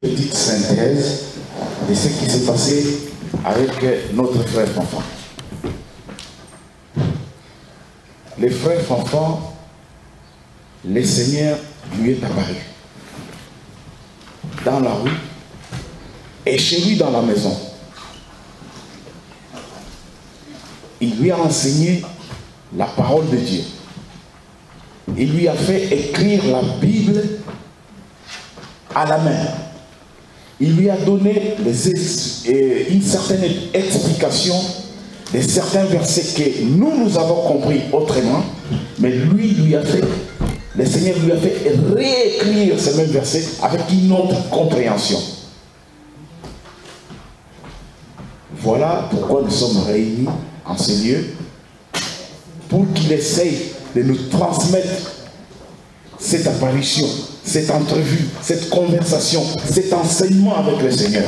Petite synthèse de ce qui s'est passé avec notre frère Fanfan. Le frère Fanfan, le Seigneur lui est apparu dans la rue et chez lui dans la maison. Il lui a enseigné la parole de Dieu. Il lui a fait écrire la Bible à la main. Il lui a donné une certaine explication de certains versets que nous avons compris autrement, mais lui a fait, le Seigneur lui a fait réécrire ces mêmes versets avec une autre compréhension. Voilà pourquoi nous sommes réunis en ce lieu, pour qu'il essaye de nous transmettre cette apparition, cette entrevue, cette conversation, cet enseignement avec le Seigneur.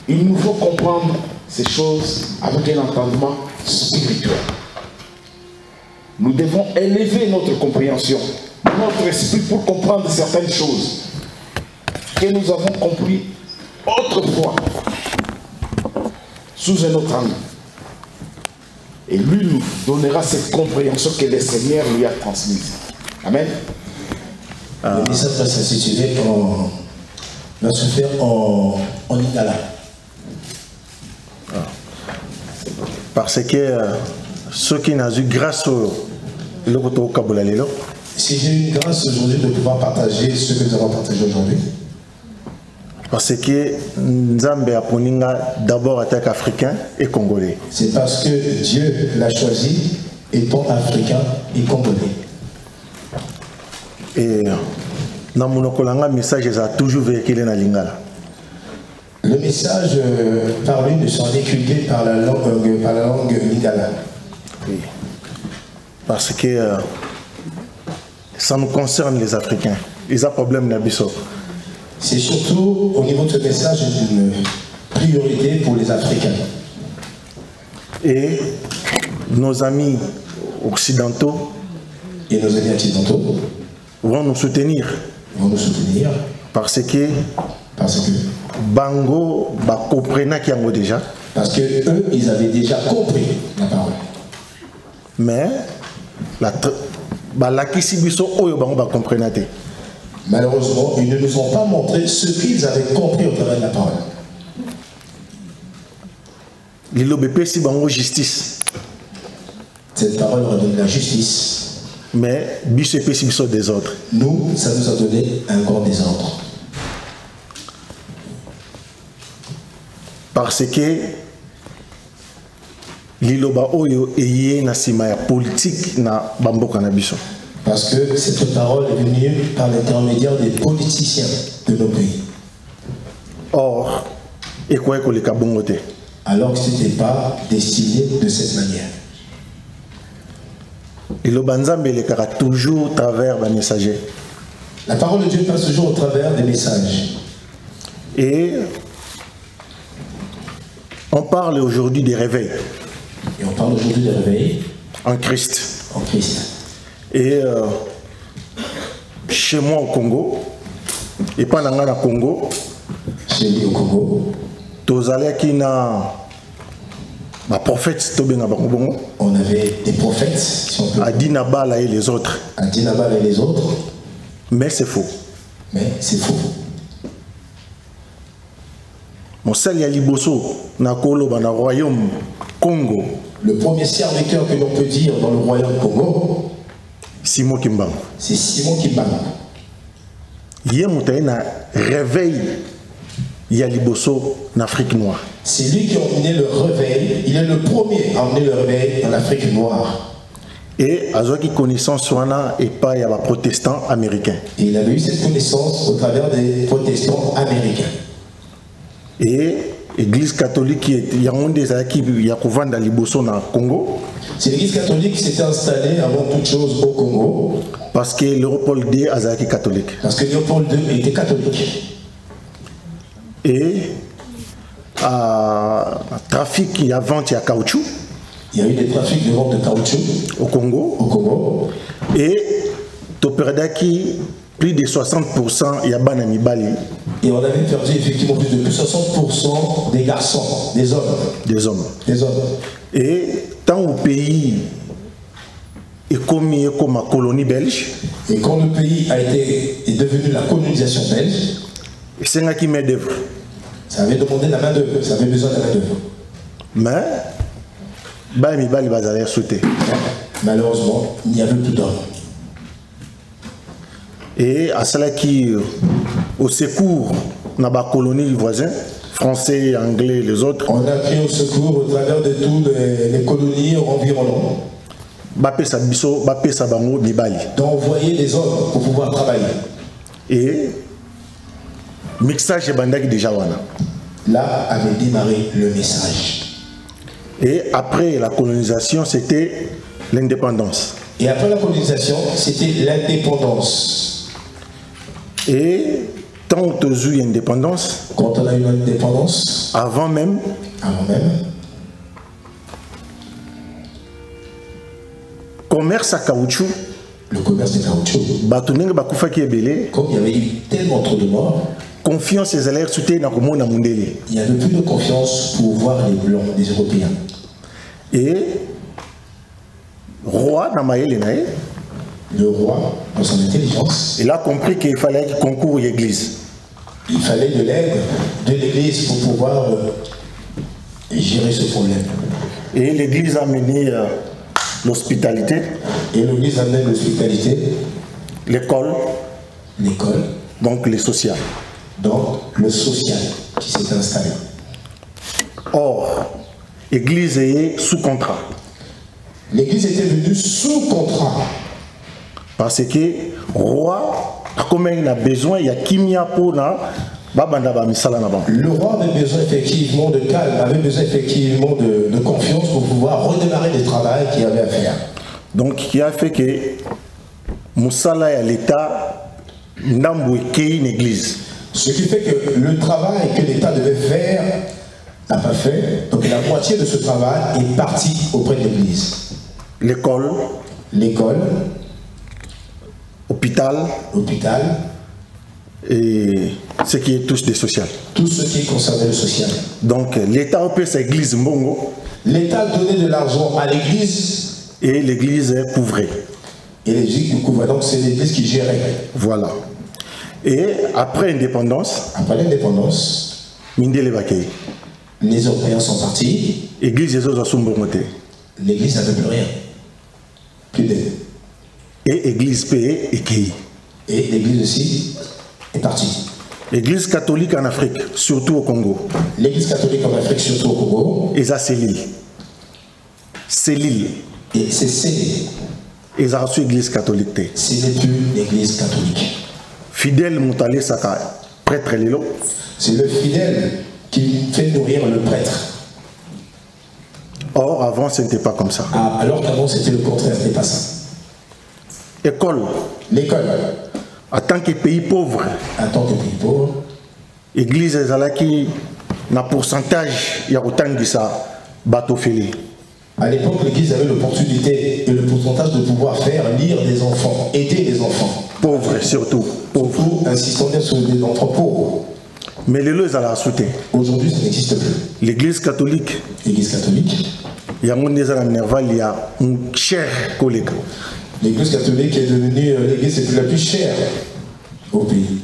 Il nous faut comprendre ces choses avec un entendement spirituel. Nous devons élever notre compréhension, notre esprit pour comprendre certaines choses que nous avons compris autrefois sous un autre angle. Et lui nous donnera cette compréhension que le Seigneur lui a transmise. Amen. Le message va s'intituler va se faire en Lingala. Parce que ceux qui n'ont eu grâce au Kabulalelo. Si j'ai eu une grâce aujourd'hui de pouvoir partager ce que nous avons partagé aujourd'hui. Parce que Nzambe a poninga d'abord attaque africain et congolais. C'est parce que Dieu l'a choisi étant africain et congolais. Et dans mon okolanga message a toujours véhiculé dans Lingala. Le message par lui ne sera véhiculé par la langue Lingala. Oui. Parce que ça nous concerne les Africains. Ils ont un problème d'abissot. C'est surtout au niveau de ce message une priorité pour les Africains. Et nos amis occidentaux vont nous soutenir. Parce que Bango comprennent qu'il y a déjà. Parce que eux, ils avaient déjà compris la parole. Mais malheureusement, ils ne nous ont pas montré ce qu'ils avaient compris au travers de la parole. Justice. Cette parole redonne la justice. Mais des autres. Nous, ça nous a donné un grand désordre. Parce que liloba oyo eye na sima ya politique na bamboka na biso. Parce que cette parole est venue par l'intermédiaire des politiciens de nos pays. Or, alors que ce n'était pas destiné de cette manière. Toujours à travers les messagers. La parole de Dieu passe toujours au travers des messages. Et on parle aujourd'hui des réveils. Et on parle aujourd'hui des réveils. En Christ. En Christ. Et chez moi au Congo, et pas dans le Congo, chez lui au Congo, on avait des prophètes, si on peut. Adinabala et les autres. Adinabala et les autres. Mais c'est faux. Mais c'est faux. Mon sali aliboso na kolo dans le royaume Congo. Le premier serviteur que l'on peut dire dans le royaume Congo, Simon Kimbangu. C'est Simon Kimbangu. Yé moutaïna réveil Yaliboso en Afrique noire. C'est lui qui a emmené le réveil. Il est le premier à emmener le réveil en Afrique noire. Et à qui connaissance soit et pas il y a des protestants américains. Et il avait eu cette connaissance au travers des protestants américains. Et l'église catholique qui est il y a un des qui y a couvert dans Liboso dans Congo. C'est l'église catholique qui s'était installée avant toute chose au Congo. Parce que Léopold II est catholique. Parce que Léopold II était catholique. Et trafic, il y a vente, il y a caoutchouc. Il y a eu des trafics de vente de caoutchouc au Congo. Au Congo. Et Toperdaki, plus de 60% y a bana mibali. Et on avait perdu effectivement plus de 60% des garçons, des hommes. Des hommes. Des hommes. Et tant au pays est comme ma colonie belge. Et quand le pays est devenu la colonisation belge, c'est un qui met d'œuvre. Ça avait demandé la main d'œuvre, ça avait besoin de la main d'œuvre. Mais, bah, mibali bazalaire sauté. Malheureusement, il n'y avait plus d'hommes. Et à cela qui, au secours, dans la colonie voisine, français, anglais, les autres. On a pris au secours au travers de toutes les colonies environnantes. D'envoyer des hommes pour pouvoir travailler. Et mixage et bandaki déjà wana. Là avait démarré le message. Et après la colonisation, c'était l'indépendance. Et après la colonisation, c'était l'indépendance. Et tant on a eu l'indépendance, quand on a eu l'indépendance, avant même, commerce à caoutchouc, le commerce de caoutchouc, comme il y avait eu tellement trop de morts, confiance et salaires soutien dans le monde. Il n'y avait plus de confiance pour voir les blancs, les Européens. Et roi le roi, dans son intelligence, il a compris qu'il fallait qu'il concourt l'église. Il fallait de l'aide de l'église pour pouvoir gérer ce problème. Et l'église a mené l'hospitalité. Et l'église a mené l'hospitalité. L'école. L'école. Donc le social. Donc le social qui s'est installé. Or, l'église est sous contrat. L'église était venue sous contrat. Parce que le roi, comme il a besoin, il y a kimia pour le roi avait besoin effectivement de calme, avait besoin effectivement de confiance pour pouvoir redémarrer le travail qu'il avait à faire. Donc, qui a fait que Moussala et l'État n'ont pas une église. Ce qui fait que le travail que l'État devait faire n'a pas fait. Donc, la moitié de ce travail est partie auprès de l'église. L'école. L'école. Hôpital. Hôpital. Et ce qui est tous des sociales. Tout ce qui concernait le social. Donc l'État opère sa église Mbongo. L'État donnait de l'argent à l'église. Et l'église couvrait. Et l'église couvrait. Donc c'est l'église qui gérait. Voilà. Et après l'indépendance. Après l'indépendance. Les Européens sont partis. L'église L'église n'avait plus rien. Plus d'aide. Et l'église payée et qui. Et l'église aussi est partie. L'église catholique en Afrique, surtout au Congo. L'église catholique en Afrique, surtout au Congo. Et ça, c'est l'île. C'est l'île. Et c'est scellé. Et ça, c'est l'église catholique. Ce n'est plus l'église catholique. Fidèle Moutale Saka, prêtre Lelo. C'est le fidèle qui fait nourrir le prêtre. Or, avant, ce n'était pas comme ça. Ah, alors qu'avant, c'était le contraire, ce n'était pas ça. École. L'école. En tant que pays pauvre. En tant que pays pauvre. Église qui na pourcentage il y a autant que ça bateau fêlé. À l'époque, l'église avait l'opportunité et le pourcentage de pouvoir faire lire des enfants, aider les enfants. Pauvres surtout. Pauvres. Insistant bien sur des enfants pauvres. Mais les lois à la sauté. Aujourd'hui, ça n'existe plus. L'église catholique. L'église catholique. Il y a un cher collègue. L'église catholique est devenue l'église la plus chère au pays.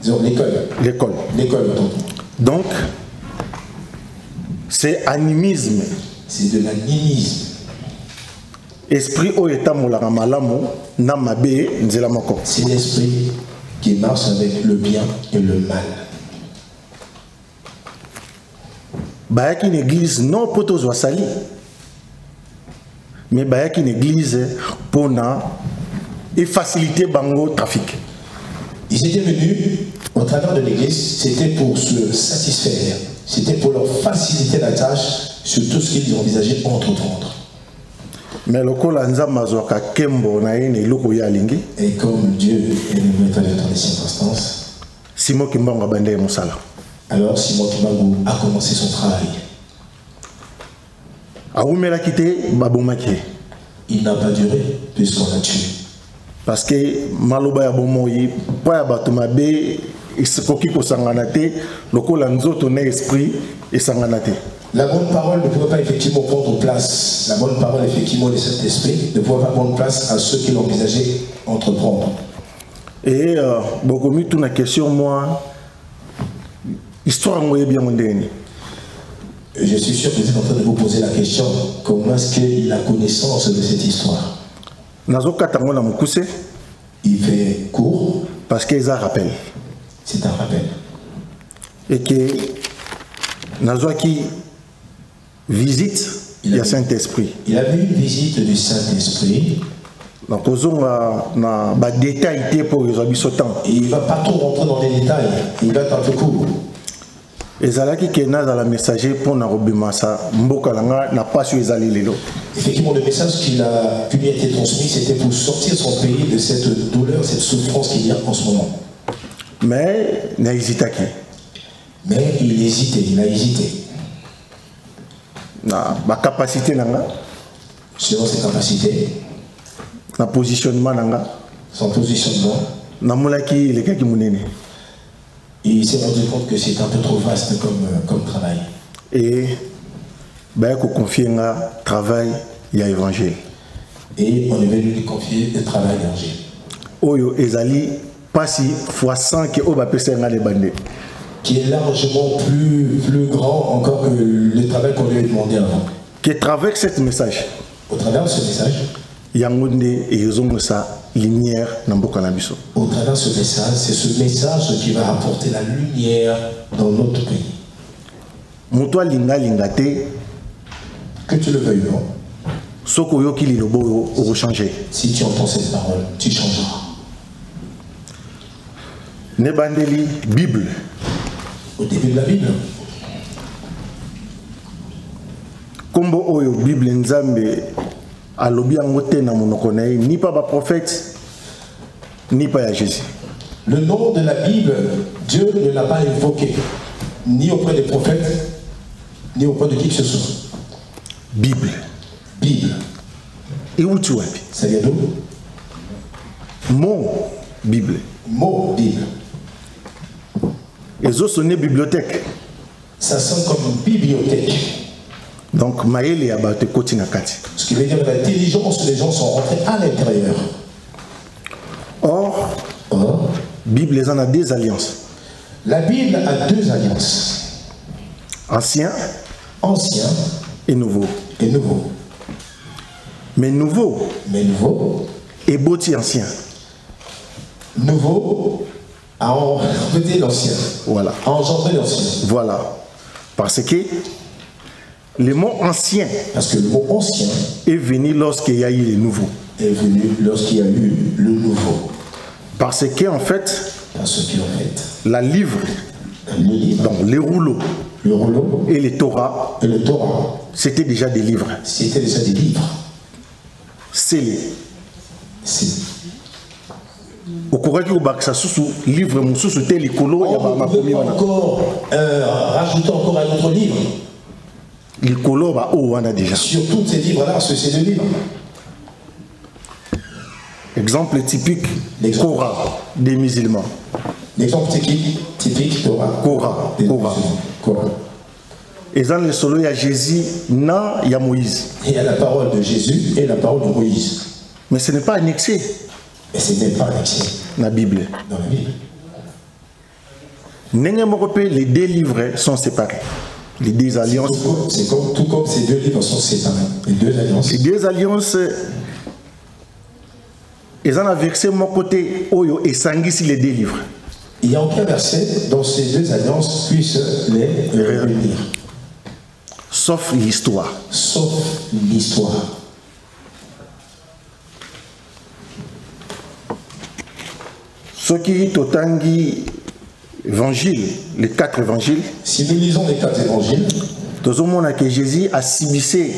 Disons l'école. L'école. L'école, donc, c'est animisme. C'est de l'animisme. Esprit au état molaka malamu na mabe nzela moko. C'est l'esprit qui marche avec le bien et le mal. Bayaki une église non pour tous sali. Mais bayaki une église pour et faciliter bango trafic. Ils étaient venus au travers de l'église, c'était pour se satisfaire, c'était pour leur faciliter la tâche sur tout ce qu'ils envisageaient entreprendre. Mais le Kolanza Mazoka Kembo na yene loko ya lingi. Et comme Dieu est le maître dans les circonstances, Simon Kimbangu abandé musala. Alors Simon Kimbangu a commencé son travail. Il n'a pas duré puisqu'on l'a tué. Parce que maloba ya bomoyi pa ya bato mabe iskoki ko sanganate lokola nzoto na esprit et sanganate. La bonne parole ne pouvait pas effectivement prendre place. La bonne parole effectivement de cet esprit ne pouvait pas prendre place à ceux qui l'envisageaient entreprendre. Et beaucoup mis toute la question moi histoire moi bien mondeni. Je suis sûr que vous êtes en train de vous poser la question, comment est-ce qu'il a connaissance de cette histoire? Il fait court. Parce qu'ils a rappel. C'est un rappel. Et que Nazo qui visite le Saint-Esprit. Il a vu une visite du Saint-Esprit. Donc, on a des détails pour résoudre ce temps. Et il ne va pas trop rentrer dans les détails. Il va être un peu court. Et ça qui est dans la messager pour Narobimasa, Mbokalanga n'a pas su les lelo. Effectivement, le message qui lui a été transmis, c'était pour sortir son pays de cette douleur, cette souffrance qu'il y a en ce moment. Mais il a hésité. Mais il hésitait, il a hésité. Ma capacité selon ses capacités, na positionnement son positionnement, il s'est rendu compte que c'est un peu trop vaste comme travail. Et il faut confier un travail à l'évangile. Et on est venu lui confier le travail à l'évangile. Oyo ezali pasi fois 100 que oba pesa ngale bande. Qui est largement plus grand encore que le travail qu'on lui a demandé avant. Que travers ce message. Au travers de ce message. Yangonde et raison sa lumière dans beaucoup d'ambition. Au travers de ce message, c'est ce message qui va apporter la lumière dans notre pays. Moto linga lingate. Que tu le veuilles ou non. Soko yoki li lobo au changer. Si tu entends cette parole, tu changeras. Nebandeli Bible. Au début de la Bible. Kombo oyo Bible nzambe alobi angote na monoko na ni pas ba prophète ni pas à Jésus. Le nom de la Bible, Dieu ne l'a pas évoqué ni auprès des prophètes ni auprès de qui que ce soit. Bible. Bible. Et où tu es? Ça vient d'où? Mon Bible. Mot Bible. Les autres sont bibliothèque. Ça sonne comme une bibliothèque. Donc, Maël et Abate Kotinakati. Ce qui veut dire que l'intelligence, les gens sont rentrés à l'intérieur. Or, Bible, les en a deux alliances. La Bible a deux alliances. Ancien. Ancien. Et nouveau. Et nouveau. Mais nouveau. Mais nouveau. Et bâti ancien. Nouveau a engendré l'ancien. Voilà. A engendré l'ancien. Voilà. Parce que le mot ancien. Parce que le mot ancien est venu lorsqu'il y a eu le nouveau. Est venu lorsqu'il y a eu le nouveau. Parce qu'en fait. Parce qu'en fait. La livre. Le livre. Donc les rouleaux. Le rouleau. Et les Torah. Et le Torah. C'était déjà des livres. C'était déjà des livres. Scellés. C'est. Au courant du Baksa sous livre moussou c'était les colos il y a ma première encore rajouter encore un autre livre. Les colos bah oh on a déjà. Sur tous ces livres là, c'est deux livres. Exemple typique Korah des musulmans. L'exemple typique Torah. Korah. Et dans le solo il y a Jésus, non il y a Moïse. Il y a la parole de Jésus et la parole de Moïse. Mais ce n'est pas annexé. Et ce n'est pas annexé. La Bible. Dans la Bible. Les deux livres sont séparés. Les deux alliances. Tout comme ces deux livres sont séparés. Les deux alliances. Les deux alliances. Ils ont versé mon côté Oyo et Sangisi les deux livres. Il y a aucun verset dont ces deux alliances puissent les réunir. Sauf l'histoire. Sauf l'histoire. Ce qui est au Tangi évangile, les 4 évangiles. Si nous lisons les 4 évangiles, tout le monde a que Jésus a subissé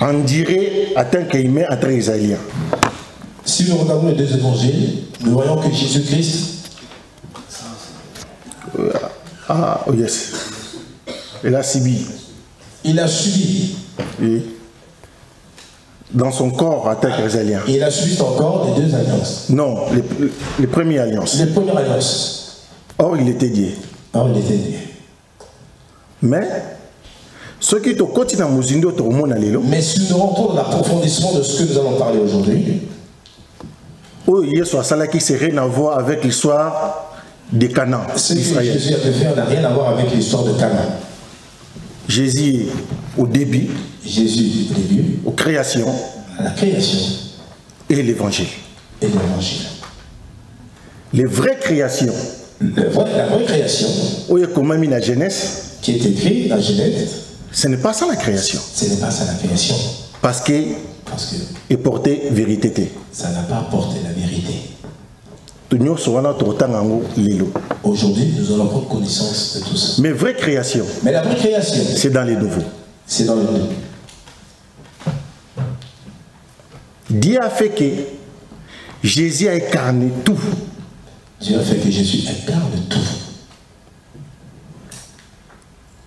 en dirait à tant qu'il met entre les Israéliens. Si nous regardons les 2 évangiles, nous voyons que Jésus-Christ. Oh yes. Il a subi. Il a subi. Oui. dans son corps attaque israélien. Il a suivi son corps les deux alliances. Non, les premières alliances. Les premières alliances. Or, il était Dieu. Or, il était Dieu. Mais, ce qui est au quotidien, mais si nous rentrons dans l'approfondissement de ce que nous allons parler aujourd'hui, qui c'est rien à voir avec l'histoire de Canaan. Ce que Jésus a fait n'a rien à voir avec l'histoire de Canaan. Jésus au début, aux créations, à la création, et l'évangile. Et l'évangile. Les vraies créations. La vraie création. La Genèse. Qui est écrit dans Genèse. Ce n'est pas ça la création. Ce n'est pas ça la création. Parce que et porter vérité. Ça n'a pas apporté la vérité. Aujourd'hui, nous allons prendre connaissance de tout ça. Mais vraie création. Mais la vraie création, c'est dans les nouveaux. C'est dans les nouveaux. Dieu a fait que Jésus a incarné tout. Dieu a fait que Jésus incarne tout.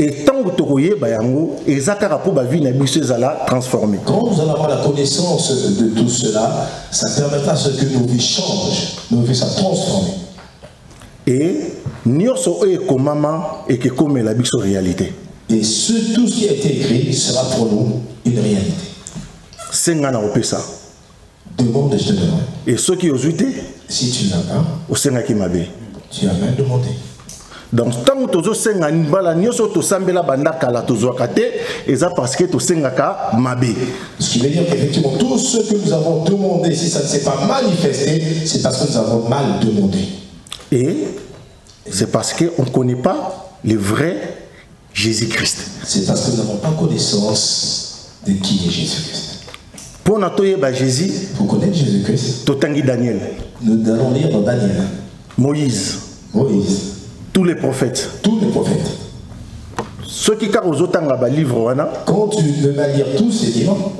Et tant que tu transformé. Quand nous allons avoir la connaissance de tout cela, ça permettra à ce que nos vies changent, nos vies soient transformées. Et réalité. Et tout ce qui a été écrit sera pour nous une réalité. Demande et je te donnerai. Et ceux qui ont été, si tu n'as pas, tu as même demandé. Donc, tant que tu as senga nibala nyoso to sambela banda kala to zoakate, et ça parce que tu senga ka mabé. Ce qui veut dire qu'effectivement, tout ce que nous avons demandé, si ça ne s'est pas manifesté, c'est parce que nous avons mal demandé. Et c'est parce qu'on ne connaît pas le vrai Jésus-Christ. C'est parce que nous n'avons pas connaissance de qui est Jésus-Christ. Pour connaître Jésus-Christ, Daniel. Nous allons lire dans Daniel. Moïse. Tous les prophètes. Tous les prophètes. Ceux qui ont livre, quand tu ne vas lire tous ces livres,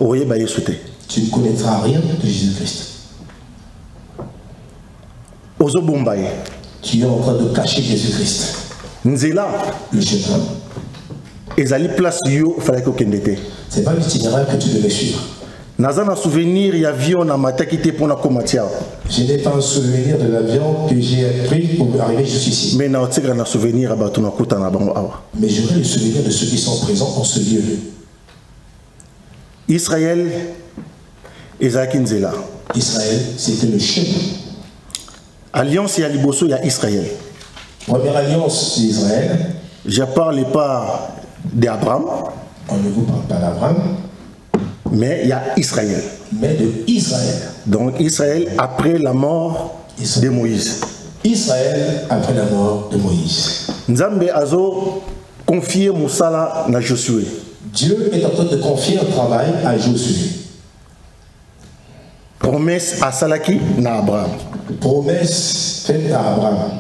tu ne connaîtras rien de Jésus-Christ. Tu es en train de cacher Jésus-Christ. Nzela. Le chemin. C'est pas l'itinéraire que tu devais suivre. Je n'ai pas un souvenir de l'avion que j'ai pris pour arriver jusqu'ici. Mais j'aurai le souvenir de ceux qui sont présents en ce lieu. Israël, c'était le chemin. Alliance et Aliboso, il y a Israël. Première alliance, c'est Israël. Je ne parle pas d'Abraham. On ne vous parle pas d'Abraham. Mais il y a Israël. Mais de Israël. Donc Israël après la mort de Moïse. Israël après la mort de Moïse. Nzambe azo confier Moussala na Josué. Dieu est en train de confier un travail à Josué. Promesse à Salaki na Abraham. Promesse faite à Abraham.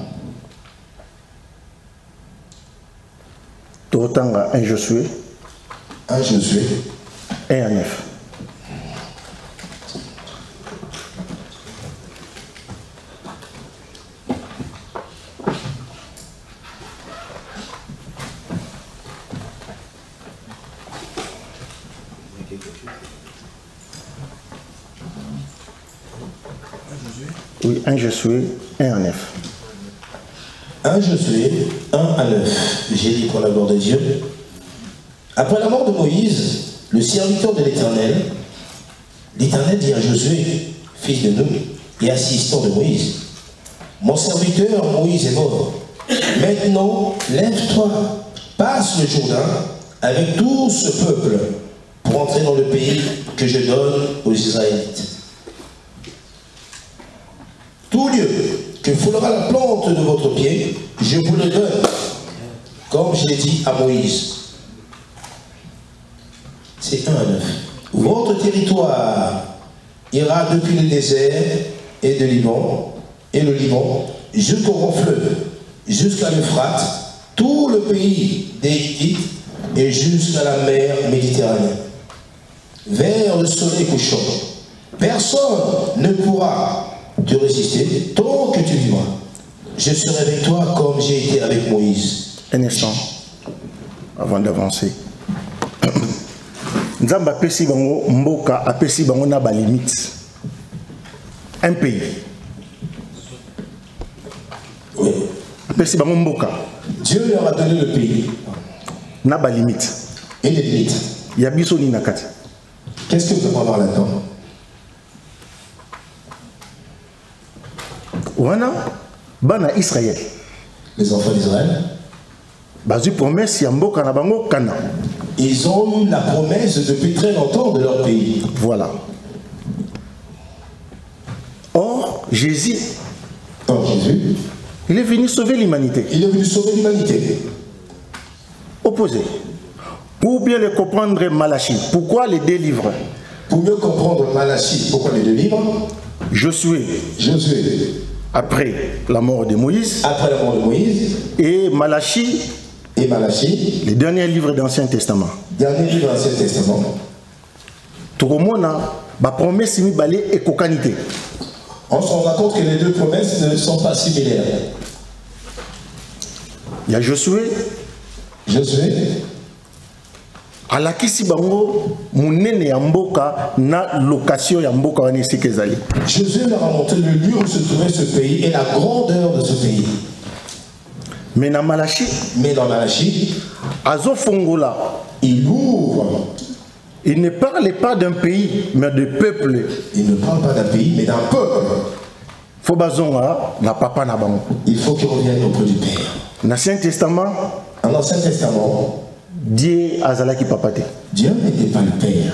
Totanga un Josué. Un Josué. 1 à 9. Oui, 1 Josué, 1 à 9. 1 Josué, 1 à 9. J'ai dit pour la gloire de Dieu. Après la mort de Moïse, le serviteur de l'Éternel, l'Éternel dit à Josué, fils de Nun et assistant de Moïse, mon serviteur Moïse est mort. Maintenant, lève-toi, passe le Jourdain avec tout ce peuple pour entrer dans le pays que je donne aux Israélites. Tout lieu que foulera la plante de votre pied, je vous le donne, comme je l'ai dit à Moïse. C'est 1 à 9. Votre territoire ira depuis le désert et le Liban jusqu'au grand fleuve, jusqu'à l'Euphrate, tout le pays des Hittites et jusqu'à la mer Méditerranée. Vers le soleil couchant, personne ne pourra te résister tant que tu vivras. Je serai avec toi comme j'ai été avec Moïse. Un instant, avant d'avancer. Nzamba apesi bango mboka, apesi bango na ba limite. Un pays. Oui. Apesi bango mboka. Dieu leur a donné le pays. Na ba limite. Et les limites. Yabiso ni nakati. Qu'est-ce que vous pouvez avoir là-dedans? Wana bana Israël. Les enfants d'Israël. Bazu promesse ya mboka na bango kana. Ils ont eu la promesse depuis très longtemps de leur pays. Voilà. Or, Jésus, il est venu sauver l'humanité. Il est venu sauver l'humanité. Opposé. Pour bien le comprendre, Malachie, pourquoi les deux livres? Pour mieux comprendre Malachie, pourquoi les deux livres? Josué. Après la mort de Moïse. Après la mort de Moïse. Et Malachie. Et Malachie. Les derniers livres de l'Ancien Testament. Dernier livre de l'Ancien Testament. Tout le monde a promesse mi balé et cocanité. On se rend compte que les deux promesses ne sont pas similaires. Il y a Josué. Alakisi bango munene ya mboka na location ya mboka wana esika ezali. Josué leur a montré le lieu où se trouvait ce pays et la grandeur de ce pays. Mais dans Malachie, Azo Fongola, il ouvre. Il ne parle pas d'un pays, mais de peuple. Il ne parle pas d'un pays, mais d'un peuple. Faut bazonga na papa na bango. Il faut qu'il revienne auprès du Père. Dans l'Ancien Testament, Dieu azalaki papate. Dieu n'était pas le Père.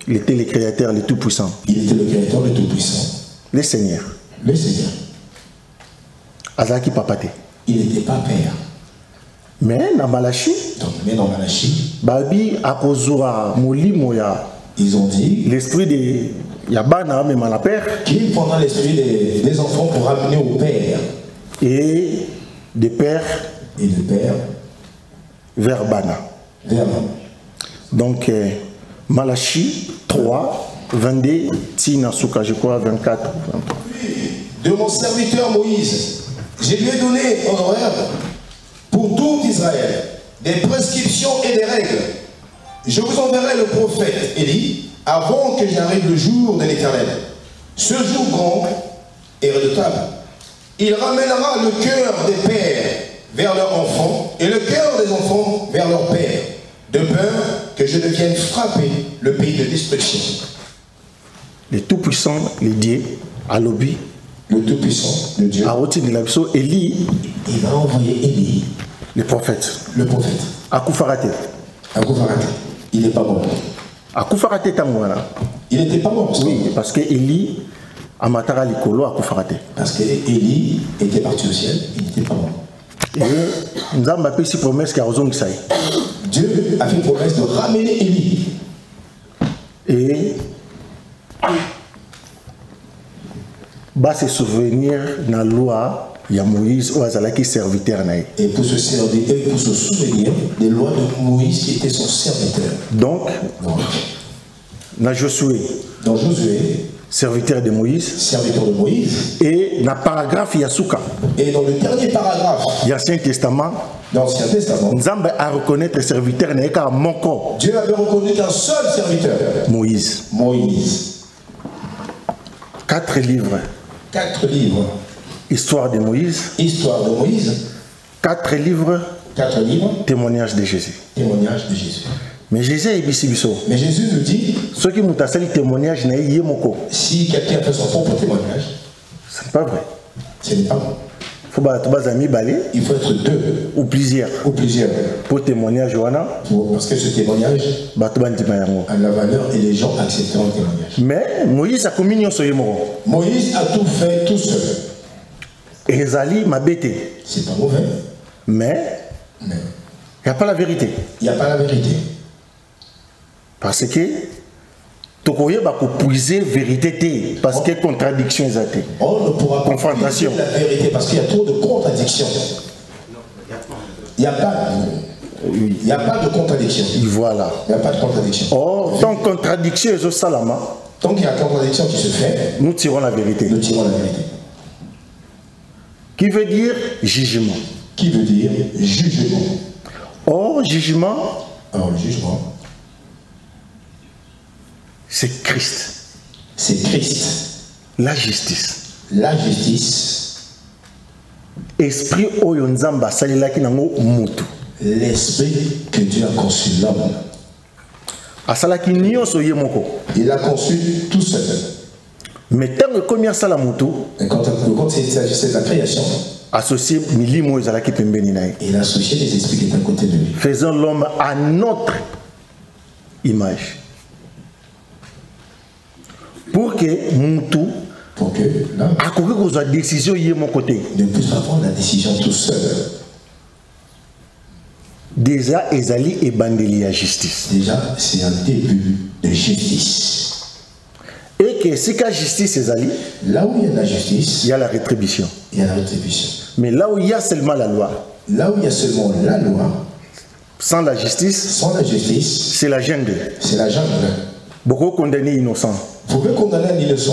Il était le Créateur, le Tout-Puissant. Il était le Créateur, le Tout-Puissant. Le Seigneur. Le Seigneur. Azalaki papate. Il n'était pas Père. Mais dans Malachie, Babi akozura molimo ya. Ils ont dit l'esprit de Yabana même à la père. Qu'il prendra l'esprit des enfants pour ramener au Père. Et des pères. Et de Père. Vers Bana. Donc Malachie 3, 22, Tina Souka, je crois 24. 23. De mon serviteur Moïse, je lui ai donné en horaire pour tout Israël des prescriptions et des règles. Je vous enverrai le prophète Élie avant que j'arrive le jour de l'Éternel. Ce jour grand et redoutable, il ramènera le cœur des pères vers leurs enfants et le cœur des enfants vers leurs pères, de peur que je ne vienne frapper le pays de destruction. Le Tout-Puissant, le Dieu, à l'objet. Le Tout-Puissant, le Dieu. Élie, il va envoyer Élie, le prophète. Le prophète. Akoufarate. Il n'est pas mort. Akoufarate Tamouana. Il n'était pas mort. Oui, parce que Élie, Amatara Likolo, Akoufarate. Parce que Élie était parti au ciel, il n'était pas mort. Et nous avons fait promesse qu'il y a Dieu a fait promesse de ramener Élie. Et va se souvenir de la loi de Moïse ou Azalaki serviteur. Et pour se souvenir des lois de Moïse qui était son serviteur. Donc dans Josué, serviteur de Moïse, et dans le paragraphe Yasuka, et dans le dernier paragraphe de l'Ancien Testament, Nzambe a reconnaître serviteur car mon corps. Dieu avait reconnu qu'un seul serviteur, Moïse. 4 livres. 4 livres. Histoire de Moïse. 4 livres. Témoignage de Jésus. Mais Jésus nous dit, ceux qui m'ont fait témoignage, si quelqu'un fait son propre témoignage, ce n'est pas vrai. Ce n'est pas vrai. Il faut être 2 ou plusieurs. Pour témoignage, parce que ce témoignage a la valeur et les gens accepteront le témoignage. Mais Moïse a communion sur Moïse a tout fait tout seul. Et Ezali m'a bêté. C'est pas mauvais. Mais il n'y a pas la vérité. Parce que Tokoye va puiser vérité parce que contradiction est. On ne pourra pas confrontation. La vérité parce qu'il y a trop de contradictions. Il n'y a pas de contradiction. Voilà. Il n'y a pas de contradiction. Or, tant contradiction est au salama. Tant qu'il y a contradiction qui se fait, nous tirons la vérité. Qui veut dire jugement. Jugement. Or, jugement. c'est Christ. C'est Christ. La justice. La justice. Esprit oyo nzamba salelaki nango mutu. L'esprit que Dieu a conçu l'homme. Asalaki nyonso ye moko. Il a conçu tout seul. Mais tant que combien sala mutu, et quand il s'agissait de la création, associé milimo ezalaki pembeni na ye. Il a associé les esprits qui étaient à côté de lui. Faisons l'homme à notre image. Pour que mutu l'homme a décision yé mon côté. Ne puisse pas prendre la décision tout seul. Déjà, ezali et bandeli à justice. Déjà, c'est un début de justice. Et que si la justice ezali, là où il y a la justice, il y a la rétribution. Il y a la rétribution. Mais là où il y a seulement la loi, là où il y a seulement la loi, sans la justice, c'est la jungle. C'est la jungle. Beaucoup condamnés innocents. Vous pouvez condamner un innocent.